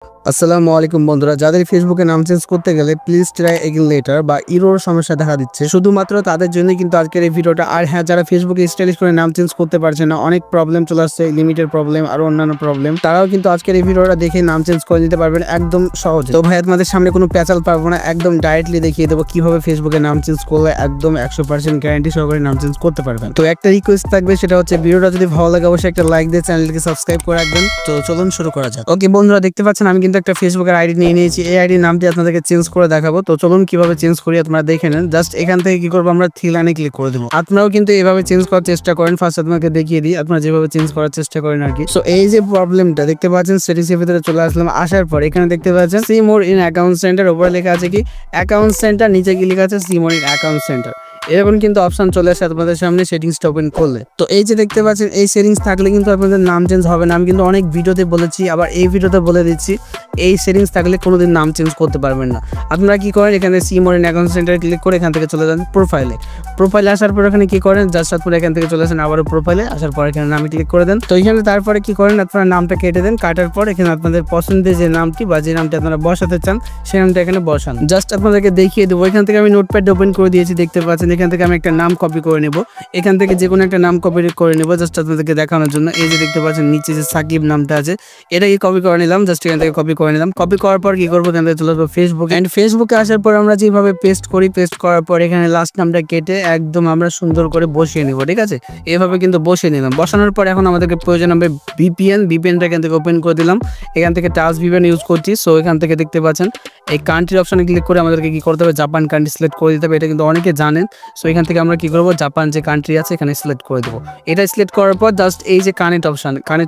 আসসালামু আলাইকুম বন্ধুরা, যাদের ফেসবুকে নাম চেঞ্জ করতে গেলে প্লিজ ট্রাই এগেইন লেটার বা ইরোর সমস্যা দেখা দিচ্ছে, শুধুমাত্র তাদের জন্যই কিন্তু আজকের এই ভিডিওটা। আর হ্যাঁ, যারা ফেসবুকে স্টাইলিশ করে নাম চেঞ্জ করতে পারছে না, অনেক প্রবলেম চলে আসছে, লিমিটের প্রবলেম আর অন্যান্য প্রবলেম, তারাও কিন্তু আজকের এই ভিডিওটা দেখে নাম চেঞ্জ করে নিতে পারবেন একদম সহজে। তো ভাই, আপনাদের সামনে কোনো প্যাচাল পারবো না, একদম ডাইরেক্টলি দেখিয়ে দেবো কিভাবে ফেসবুকে নাম চেঞ্জ করলে একদম 100% গ্যারান্টি সহকারে নাম চেঞ্জ করতে পারবেন। তো একটা রিকোয়েস্ট থাকবে, সেটা হচ্ছে ভিডিওটা যদি ভালো লাগে অবশ্যই একটা লাইক দিয়ে চ্যানেলটিকে সাবস্ক্রাইব করে রাখবেন। তো চলুন শুরু করা যাক। ওকে বন্ধুরা, দেখতে পাচ্ছেন আমি কিন্তু একটা ফেসবুকের আইডি নিয়ে নিয়েছি। এই আইডির নামটি আপনাদেরকে চেঞ্জ করে দেখাবো। তো চলুন কিভাবে চেঞ্জ করি আপনারা দেখে নেন। জাস্ট এখান থেকে কি করবো, আমরা থ্রি লাইনে ক্লিক করে দেবো। আপনারাও কিন্তু এভাবে চেঞ্জ করার চেষ্টা করেন। ফার্স্ট আপনাকে দেখিয়ে দিই আপনারা যেভাবে চেঞ্জ করার চেষ্টা করেন আর কি। সো এই যে প্রবলেমটা দেখতে পাচ্ছেন, সেটিংস এর ভিতরে চলে আসলাম। আসার পর এখানে দেখতে পাচ্ছেন see more in account centre, উপরে লেখা আছে কি অ্যাকাউন্ট সেন্টার, নিচে কি লেখা আছে see more in account centre. এরকম কিন্তু অপশন চলে আসে আপনাদের সামনে সেটিংসটা ওপেন করলে। তো এই যে দেখতে পাচ্ছেন, এই সেটিংস থাকলে কিন্তু আপনাদের নাম চেঞ্জ হবে না। আমি কিন্তু অনেক ভিডিওতে বলেছি, আবার এই ভিডিওতে বলে দিচ্ছি, এই সেটিংস থাকলে কোনোদিন নাম চেঞ্জ করতে পারবেন না। আপনারা কি করেন, এখানে সি মোর ইন অ্যাকাউন্ট সেন্টারে ক্লিক করে এখান থেকে চলে যান প্রোফাইলে আসার পর এখানে কি করেন, জাস্ট আপনারা এখান থেকে চলে আসেন আবারও প্রোফাইলে, আসার পর এখানে নামে ক্লিক করে দেন। তো এখানে তারপরে কি করেন, আপনারা নামটা কেটে দেন। কাটার পর এখানে আপনাদের পছন্দের যে নামটি বা যে নামটি আপনারা বসাতে চান সেই নামটা এখানে বসান। জাস্ট আপনাদেরকে দেখিয়ে দেবো, এখান থেকে আমি নোটপ্যাড ওপেন করে দিয়েছি, দেখতে পাচ্ছেন। এখান থেকে আমি একটা নাম কপি করে নেব, এখান থেকে যে কোনো একটা নাম কপি করে নেব জাস্ট আপনাদেরকে দেখানোর জন্য। এই যে দেখতে পাচ্ছেন নিচে যে সাকিব নামটা আছে, এটাকে কপি করে নিলাম। জাস্ট এখান থেকে কপি করে নিলাম। কপি করার পর কি করবো, এখান থেকে চলে আসবো ফেসবুক। এন্ড ফেসবুকে আসার পর আমরা যেভাবে পেস্ট করি, পেস্ট করার পর এখানে লাস্ট নামটা কেটে একদম আমরা সুন্দর করে বসিয়ে নেব, ঠিক আছে। এভাবে কিন্তু বসিয়ে নিলাম। বসানোর পর এখন আমাদেরকে প্রয়োজন হবে ভিপিএনটা এখান থেকে ওপেন করে দিলাম। এখান থেকে টাচ ভিপিএন ইউজ করছি। সো এখান থেকে দেখতে পাচ্ছেন এই কান্ট্রির অপশনে ক্লিক করে আমাদেরকে কি করতে হবে, জাপান কান্ট্রি সিলেক্ট করে দিতে হবে। এটা কিন্তু অনেকে জানেন। সো এখান থেকে আমরা কি করবো, জাপান যে কান্ট্রি আছে এখানে সিলেক্ট করে দেবো। এটা সিলেক্ট করার পর জাস্ট এই যে কানেক্ট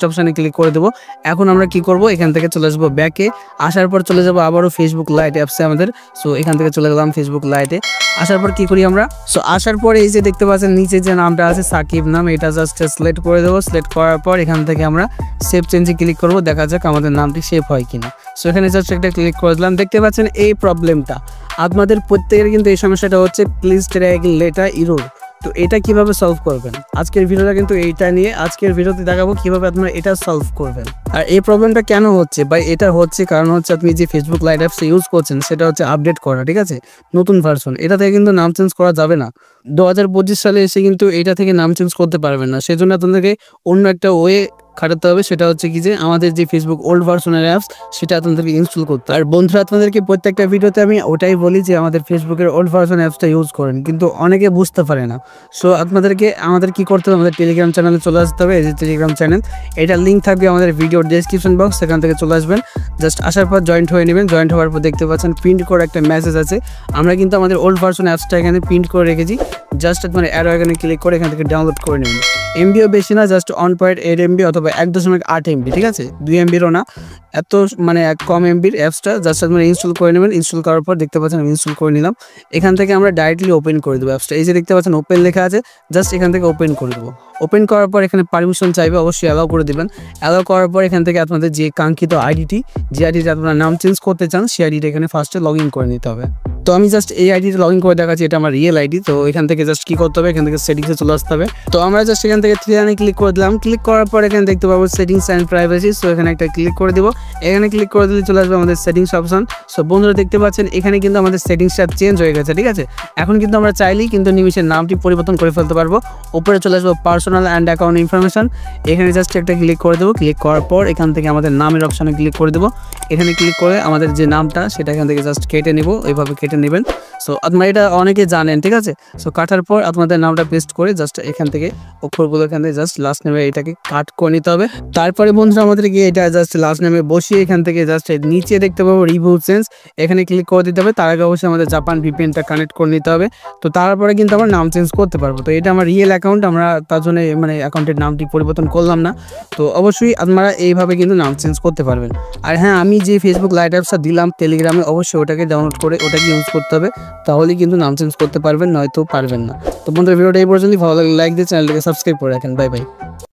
অপশনে ক্লিক করে দেবো। এখন আমরা কি করব, এখান থেকে চলে আসবো ব্যাকে। আসার পর চলে যাবো আবারও ফেসবুক লাইট অ্যাপসে আমাদের। সো এখান থেকে চলে গেলাম ফেসবুক লাইটে। আসার পর কি করি আমরা, সো আসার পর এই যে দেখতে পাচ্ছেন নিচে যে নামটা আছে সাকিব নাম, এটা জাস্ট সিলেক্ট করে দেবো। সিলেক্ট করার পর এখান থেকে আমরা সেভ চেঞ্জে ক্লিক করবো, দেখা যাক আমাদের নামটি সেভ হয় কিনা। সো এখানে জাস্ট একটা ক্লিক করে দিলাম। দেখতে পাচ্ছেন এই প্রবলেমটা আপনাদের প্রত্যেকের কিন্তু এই সমস্যাটা হচ্ছে, please try again later error. তো এটা কিভাবে সলভ করবেন, আজকের ভিডিওটা কিন্তু এইটা নিয়ে আজকের ভিডিওতে দেখাবো কিভাবে আপনারা এটা সলভ করবেন। আর এই প্রবলেমটা কেন হচ্ছে বা এটা হচ্ছে কারণ হচ্ছে আপনি যে ফেসবুক লাইট অ্যাপস ইউজ করছেন সেটা হচ্ছে আপডেট করা, ঠিক আছে, নতুন ভার্সন। এটা থেকে কিন্তু নাম চেঞ্জ করা যাবে না। 2025 সালে এসে কিন্তু এটা থেকে নাম চেঞ্জ করতে পারবেন না। সেজন্য আপনাদেরকে অন্য একটা ওয়ে খাটাতে হবে। সেটা হচ্ছে কি যে আমাদের যে ফেসবুক ওল্ড ভার্সনের অ্যাপস সেটা আপনাদেরকে ইনস্টল করতে হবে। আর বন্ধুরা, আপনাদেরকে প্রত্যেকটা ভিডিওতে আমি ওটাই বলি যে আমাদের ফেসবুকের ওল্ড ভার্সন অ্যাপসটা ইউজ করেন, কিন্তু অনেকে বুঝতে পারে না। সো আপনাদেরকে আমাদের কি করতে হবে, আমাদের টেলিগ্রাম চ্যানেলে চলে আসতে হবে। এই যে টেলিগ্রাম চ্যানেল, এটার লিঙ্ক থাকবে আমাদের ভিডিওর ডেসক্রিপশন বক্স, সেখান থেকে চলে আসবেন। জাস্ট আসার পর জয়েন্ট হয়ে নেবেন। জয়েন্ট হওয়ার পর দেখতে পাচ্ছেন প্রিন্ট করে একটা মেসেজ আছে। আমরা কিন্তু আমাদের ওল্ড ভার্সন অ্যাপসটা এখানে প্রিন্ট করে রেখেছি। জাস্ট আপনার অ্যারো এখানে ক্লিক করে এখান থেকে ডাউনলোড করে নেবেন। এমবিও বেশি না, জাস্ট 1.8 MB অথবা 1.8 MB, ঠিক আছে, 2 MBরও না, এত মানে কম এমবির অ্যাপসটা। জাস্ট আপনারা ইনস্টল করে নেবেন। ইনস্টল করার পর দেখতে পাচ্ছেন আমি ইনস্টল করে নিলাম। এখান থেকে আমরা ডাইরেক্টলি ওপেন করে দেবো অ্যাপসটা। এই যে দেখতে পাচ্ছেন ওপেন লেখা আছে, জাস্ট এখান থেকে ওপেন করে দেবো। ওপেন করার পর এখানে পারমিশন চাইবে, অবশ্যই অ্যালাউ করে দেবেন। অ্যালাউ করার পর এখান থেকে আপনাদের যে কাঙ্ক্ষিত আইডিটি, যে আইডিতে আপনারা নাম চেঞ্জ করতে চান সেই আইডিটা এখানে ফার্স্টে লগ ইন করে নিতে হবে। তো আমি জাস্ট এই আইডিতে লগ ইন করে দেখাচ্ছি, এটা আমার রিয়েল আইডি। তো এখান থেকে জাস্ট কি করতে হবে, এখান থেকে সেটিংসে চলে আসতে হবে। তো আমরা জাস্ট এখান থেকে থ্রি লাইনে ক্লিক করে দিলাম। ক্লিক করার পর এখানে দেখতে পাবো সেটিংস অ্যান্ড প্রাইভেসি। সো এখানে একটা ক্লিক করে দিব। এখানে ক্লিক করে দিলে চলে আসবে আমাদের সেটিংস অপশন। সো বন্ধুরা দেখতে পাচ্ছেন এখানে কিন্তু আমাদের সেটিংসটা চেঞ্জ হয়ে গেছে, ঠিক আছে। এখন কিন্তু আমরা চাইলেই কিন্তু নিমিশের নামটি পরিবর্তন করে ফেলতে পারবো। উপরে চলে আসবো পার্সোনাল অ্যান্ড অ্যাকাউন্ট ইনফরমেশন, এখানে জাস্ট একটা ক্লিক করে দেবো। ক্লিক করার পর এখান থেকে আমাদের নামের অপশানে ক্লিক করে দেবো। এখানে ক্লিক করে আমাদের যে নামটা সেটা এখান থেকে জাস্ট কেটে নিব, এইভাবে কেটে নেবেন। সো আপনারা এটা অনেকে জানেন, ঠিক আছে। সো কাটার পর আপনাদের নামটা পেস্ট করে জাস্ট এখান থেকে অক্ষরগুলো এখান থেকে জাস্ট লাস্ট নেমে এটাকে কাট করে নিতে হবে। তারপরে বন্ধুরা আমাদেরকে এটা জাস্ট লাস্ট নেমে বসিয়ে এখান থেকে জাস্ট নিচে দেখতে পাবো রিভিউ চেঞ্জ, এখানে ক্লিক করে দিতে হবে। তার আগে অবশ্যই আমাদের জাপান ভিপিএনটা কানেক্ট করে নিতে হবে। তো তারপরে কিন্তু আমরা নাম চেঞ্জ করতে পারবো। তো এটা আমার রিয়েল অ্যাকাউন্ট, আমরা তার জন্য মানে অ্যাকাউন্টের নামটি পরিবর্তন করলাম না। তো অবশ্যই আপনারা এইভাবে কিন্তু নাম চেঞ্জ করতে পারবেন। আর হ্যাঁ, আমি যে ফেসবুক লাইট অ্যাপসটা দিলাম টেলিগ্রামে, অবশ্যই ওটাকে ডাউনলোড করে ওটাকে ইউজ করতে হবে, তাহলেই কিন্তু নাম চেঞ্জ করতে পারবেন, নয়তো পারবেন না। তো বন্ধুরা ভিডিওটা এই পর্যন্তই। ভালো লাগলে লাইক দিয়ে চ্যানেলটাকে সাবস্ক্রাইব করে রাখেন। Bye bye.